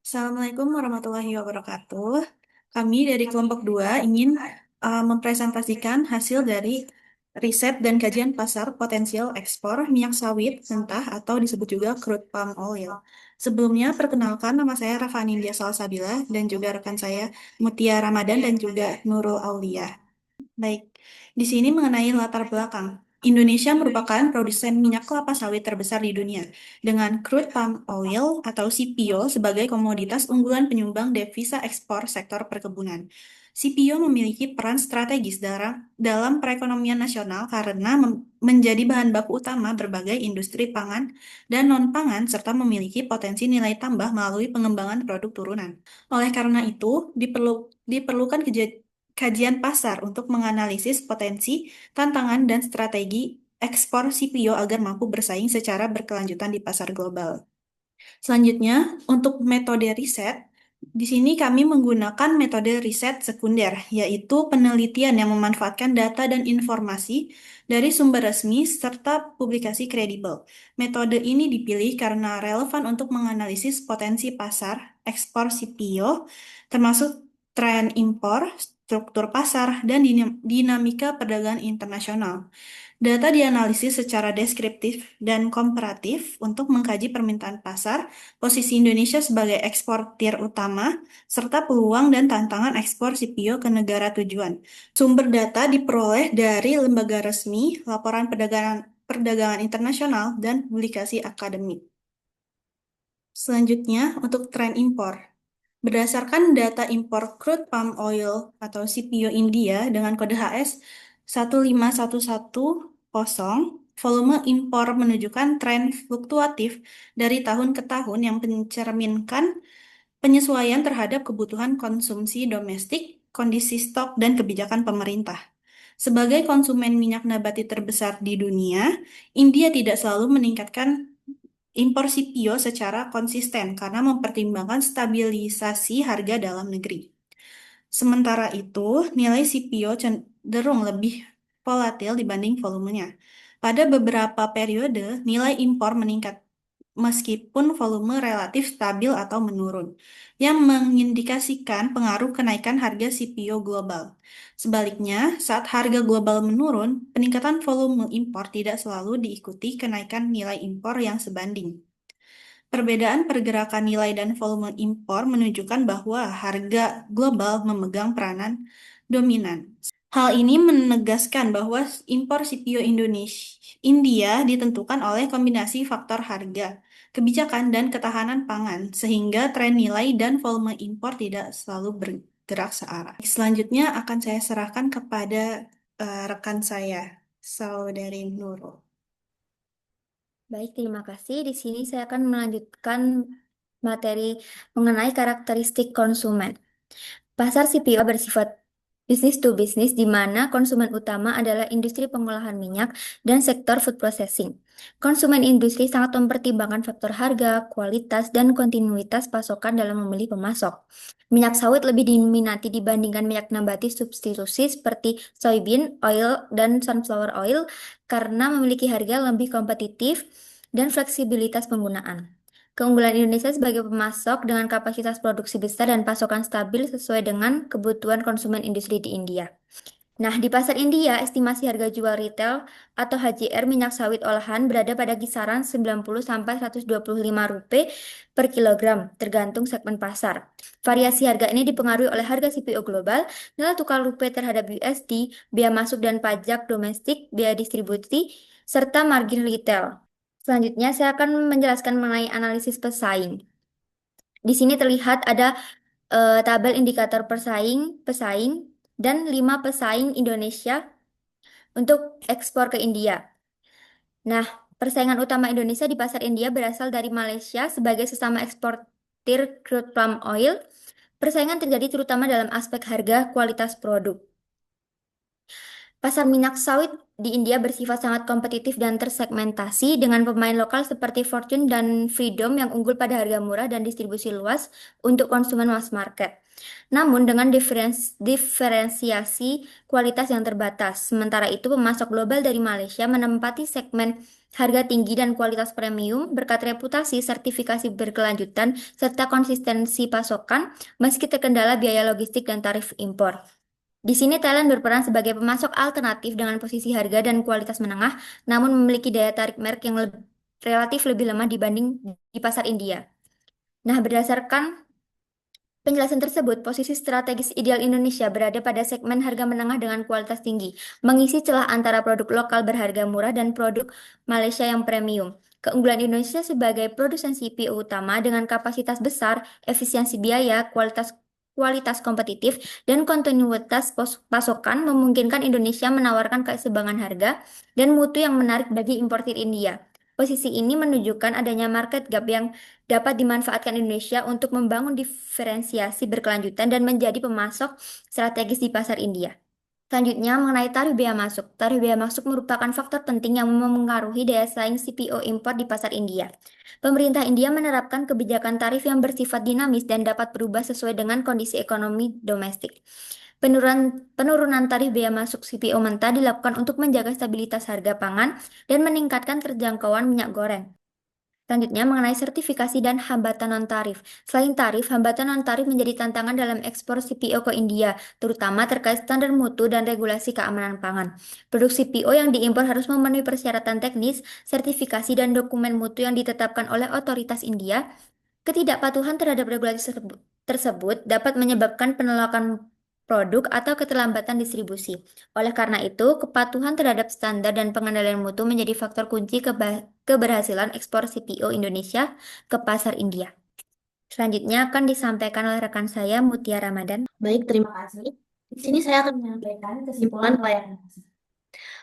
Assalamualaikum warahmatullahi wabarakatuh. Kami dari kelompok 2 ingin mempresentasikan hasil dari riset dan kajian pasar potensial ekspor minyak sawit mentah atau disebut juga crude palm oil. Sebelumnya, perkenalkan nama saya Rafa Nindya Salsabila dan juga rekan saya Mutia Ramadan dan juga Nurul Aulia. Baik, di sini mengenai latar belakang. Indonesia merupakan produsen minyak kelapa sawit terbesar di dunia, dengan crude palm oil atau CPO sebagai komoditas unggulan penyumbang devisa ekspor sektor perkebunan. CPO memiliki peran strategis dalam perekonomian nasional karena menjadi bahan baku utama berbagai industri pangan dan non-pangan serta memiliki potensi nilai tambah melalui pengembangan produk turunan. Oleh karena itu, diperlukan kajian pasar untuk menganalisis potensi, tantangan, dan strategi ekspor CPO agar mampu bersaing secara berkelanjutan di pasar global. Selanjutnya, untuk metode riset, di sini kami menggunakan metode riset sekunder, yaitu penelitian yang memanfaatkan data dan informasi dari sumber resmi serta publikasi kredibel. Metode ini dipilih karena relevan untuk menganalisis potensi pasar ekspor CPO, termasuk tren impor, struktur pasar, dan dinamika perdagangan internasional. Data dianalisis secara deskriptif dan komparatif untuk mengkaji permintaan pasar, posisi Indonesia sebagai eksportir utama, serta peluang dan tantangan ekspor CPO ke negara tujuan. Sumber data diperoleh dari lembaga resmi, laporan perdagangan internasional, dan publikasi akademik. Selanjutnya, untuk tren impor. Berdasarkan data impor crude palm oil atau CPO India dengan kode HS 15110, volume impor menunjukkan tren fluktuatif dari tahun ke tahun yang mencerminkan penyesuaian terhadap kebutuhan konsumsi domestik, kondisi stok, dan kebijakan pemerintah. Sebagai konsumen minyak nabati terbesar di dunia, India tidak selalu meningkatkan impor CPO secara konsisten karena mempertimbangkan stabilisasi harga dalam negeri. Sementara itu, nilai CPO cenderung lebih volatil dibanding volumenya. Pada beberapa periode, nilai impor meningkat meskipun volume relatif stabil atau menurun, yang mengindikasikan pengaruh kenaikan harga CPO global. Sebaliknya, saat harga global menurun, peningkatan volume impor tidak selalu diikuti kenaikan nilai impor yang sebanding. Perbedaan pergerakan nilai dan volume impor menunjukkan bahwa harga global memegang peranan dominan. Hal ini menegaskan bahwa impor CPO India ditentukan oleh kombinasi faktor harga, kebijakan, dan ketahanan pangan, sehingga tren nilai dan volume impor tidak selalu bergerak searah. Selanjutnya akan saya serahkan kepada rekan saya, Saudari Nurul. Baik, terima kasih. Di sini saya akan melanjutkan materi mengenai karakteristik konsumen. Pasar CPO bersifat bisnis to bisnis, di mana konsumen utama adalah industri pengolahan minyak dan sektor food processing. Konsumen industri sangat mempertimbangkan faktor harga, kualitas, dan kontinuitas pasokan dalam memilih pemasok. Minyak sawit lebih diminati dibandingkan minyak nabati substitusi seperti soybean oil dan sunflower oil karena memiliki harga lebih kompetitif dan fleksibilitas penggunaan. Keunggulan Indonesia sebagai pemasok dengan kapasitas produksi besar dan pasokan stabil sesuai dengan kebutuhan konsumen industri di India. Nah, di pasar India, estimasi harga jual retail atau HJR minyak sawit olahan berada pada kisaran 90 sampai 125 rupiah per kilogram, tergantung segmen pasar. Variasi harga ini dipengaruhi oleh harga CPO global, nilai tukar rupiah terhadap USD, biaya masuk dan pajak domestik, biaya distribusi, serta margin retail. Selanjutnya, saya akan menjelaskan mengenai analisis pesaing. Di sini terlihat ada tabel indikator pesaing, dan 5 pesaing Indonesia untuk ekspor ke India. Nah, persaingan utama Indonesia di pasar India berasal dari Malaysia sebagai sesama eksportir crude palm oil. Persaingan terjadi terutama dalam aspek harga kualitas produk. Pasar minyak sawit di India bersifat sangat kompetitif dan tersegmentasi dengan pemain lokal seperti Fortune dan Freedom yang unggul pada harga murah dan distribusi luas untuk konsumen mass market. Namun dengan diferensiasi kualitas yang terbatas. Sementara itu, pemasok global dari Malaysia menempati segmen harga tinggi dan kualitas premium berkat reputasi, sertifikasi berkelanjutan, serta konsistensi pasokan meski terkendala biaya logistik dan tarif impor. Di sini Thailand berperan sebagai pemasok alternatif dengan posisi harga dan kualitas menengah, namun memiliki daya tarik merek yang relatif lebih lemah dibanding di pasar India. Nah, berdasarkan penjelasan tersebut, posisi strategis ideal Indonesia berada pada segmen harga menengah dengan kualitas tinggi, mengisi celah antara produk lokal berharga murah dan produk Malaysia yang premium. Keunggulan Indonesia sebagai produsen CPO utama dengan kapasitas besar, efisiensi biaya, kualitas kompetitif, dan kontinuitas pasokan memungkinkan Indonesia menawarkan keseimbangan harga dan mutu yang menarik bagi importir India. Posisi ini menunjukkan adanya market gap yang dapat dimanfaatkan Indonesia untuk membangun diferensiasi berkelanjutan dan menjadi pemasok strategis di pasar India. Selanjutnya, mengenai tarif bea masuk. Tarif bea masuk merupakan faktor penting yang memengaruhi daya saing CPO impor di pasar India. Pemerintah India menerapkan kebijakan tarif yang bersifat dinamis dan dapat berubah sesuai dengan kondisi ekonomi domestik. Penurunan tarif bea masuk CPO mentah dilakukan untuk menjaga stabilitas harga pangan dan meningkatkan terjangkauan minyak goreng. Selanjutnya, mengenai sertifikasi dan hambatan non-tarif. Selain tarif, hambatan non-tarif menjadi tantangan dalam ekspor CPO ke India, terutama terkait standar mutu dan regulasi keamanan pangan. Produk CPO yang diimpor harus memenuhi persyaratan teknis, sertifikasi, dan dokumen mutu yang ditetapkan oleh otoritas India. Ketidakpatuhan terhadap regulasi tersebut dapat menyebabkan penolakan produk atau keterlambatan distribusi. Oleh karena itu, kepatuhan terhadap standar dan pengendalian mutu menjadi faktor kunci keberhasilan ekspor CPO Indonesia ke pasar India. Selanjutnya akan disampaikan oleh rekan saya Mutia Ramadan. Baik, terima kasih. Di sini saya akan menyampaikan kesimpulan pelayanan.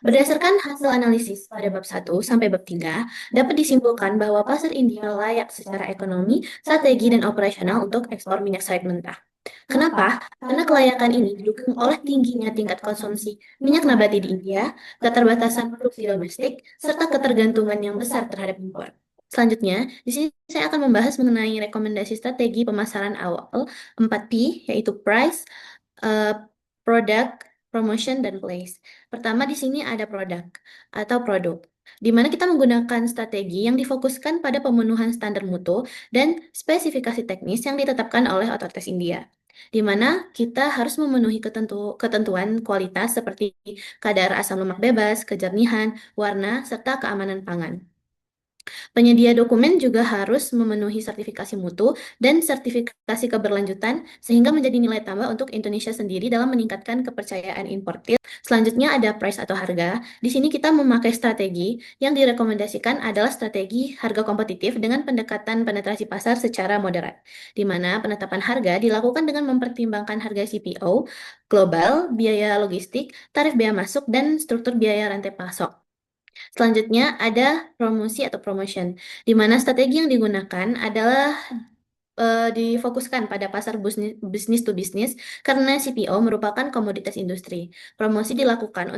Berdasarkan hasil analisis pada bab 1 sampai bab 3, dapat disimpulkan bahwa pasar India layak secara ekonomi, strategi, dan operasional untuk ekspor minyak sawit mentah. Kenapa? Karena kelayakan ini didukung oleh tingginya tingkat konsumsi minyak nabati di India, keterbatasan produksi domestik, serta ketergantungan yang besar terhadap impor. Selanjutnya, di sini saya akan membahas mengenai rekomendasi strategi pemasaran awal 4P, yaitu price, product, promotion, dan place. Pertama di sini ada produk, di mana kita menggunakan strategi yang difokuskan pada pemenuhan standar mutu dan spesifikasi teknis yang ditetapkan oleh otoritas India, di mana kita harus memenuhi ketentuan kualitas seperti kadar asam lemak bebas, kejernihan, warna, serta keamanan pangan. Penyedia dokumen juga harus memenuhi sertifikasi mutu dan sertifikasi keberlanjutan sehingga menjadi nilai tambah untuk Indonesia sendiri dalam meningkatkan kepercayaan importir. Selanjutnya ada price atau harga. Di sini kita memakai strategi yang direkomendasikan adalah strategi harga kompetitif dengan pendekatan penetrasi pasar secara moderat, di mana penetapan harga dilakukan dengan mempertimbangkan harga CPO global, biaya logistik, tarif bea masuk, dan struktur biaya rantai pasok. Selanjutnya ada promosi atau promotion, di mana strategi yang digunakan adalah difokuskan pada pasar bisnis to bisnis karena CPO merupakan komoditas industri. Promosi dilakukan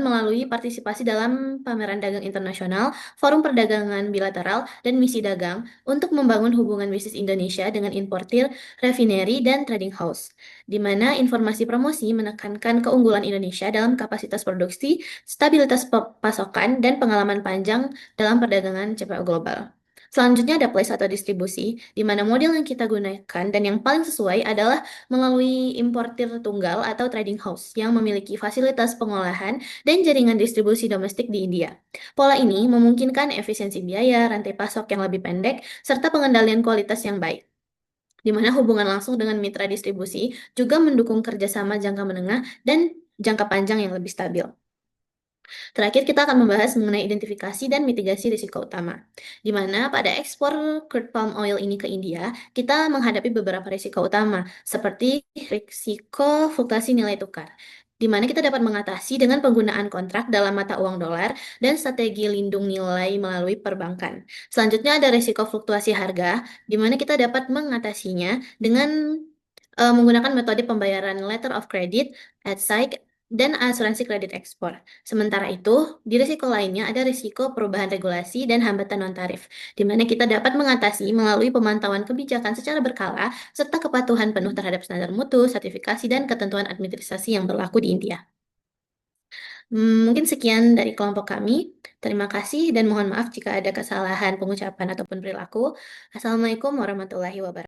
melalui partisipasi dalam pameran dagang internasional, forum perdagangan bilateral, dan misi dagang untuk membangun hubungan bisnis Indonesia dengan importir, refinery, dan trading house, di mana informasi promosi menekankan keunggulan Indonesia dalam kapasitas produksi, stabilitas pasokan, dan pengalaman panjang dalam perdagangan CPO global. Selanjutnya ada place atau distribusi, di mana model yang kita gunakan dan yang paling sesuai adalah melalui importir tunggal atau trading house yang memiliki fasilitas pengolahan dan jaringan distribusi domestik di India. Pola ini memungkinkan efisiensi biaya, rantai pasok yang lebih pendek, serta pengendalian kualitas yang baik, di mana hubungan langsung dengan mitra distribusi juga mendukung kerjasama jangka menengah dan jangka panjang yang lebih stabil. Terakhir, kita akan membahas mengenai identifikasi dan mitigasi risiko utama, di mana pada ekspor crude palm oil ini ke India, kita menghadapi beberapa risiko utama, seperti risiko fluktuasi nilai tukar, di mana kita dapat mengatasi dengan penggunaan kontrak dalam mata uang dolar dan strategi lindung nilai melalui perbankan. Selanjutnya ada risiko fluktuasi harga, di mana kita dapat mengatasinya dengan menggunakan metode pembayaran letter of credit, at dan asuransi kredit ekspor. Sementara itu, di risiko lainnya ada risiko perubahan regulasi dan hambatan non-tarif, di mana kita dapat mengatasi melalui pemantauan kebijakan secara berkala, serta kepatuhan penuh terhadap standar mutu, sertifikasi, dan ketentuan administrasi yang berlaku di India. Mungkin sekian dari kelompok kami. Terima kasih dan mohon maaf jika ada kesalahan pengucapan ataupun perilaku. Assalamualaikum warahmatullahi wabarakatuh.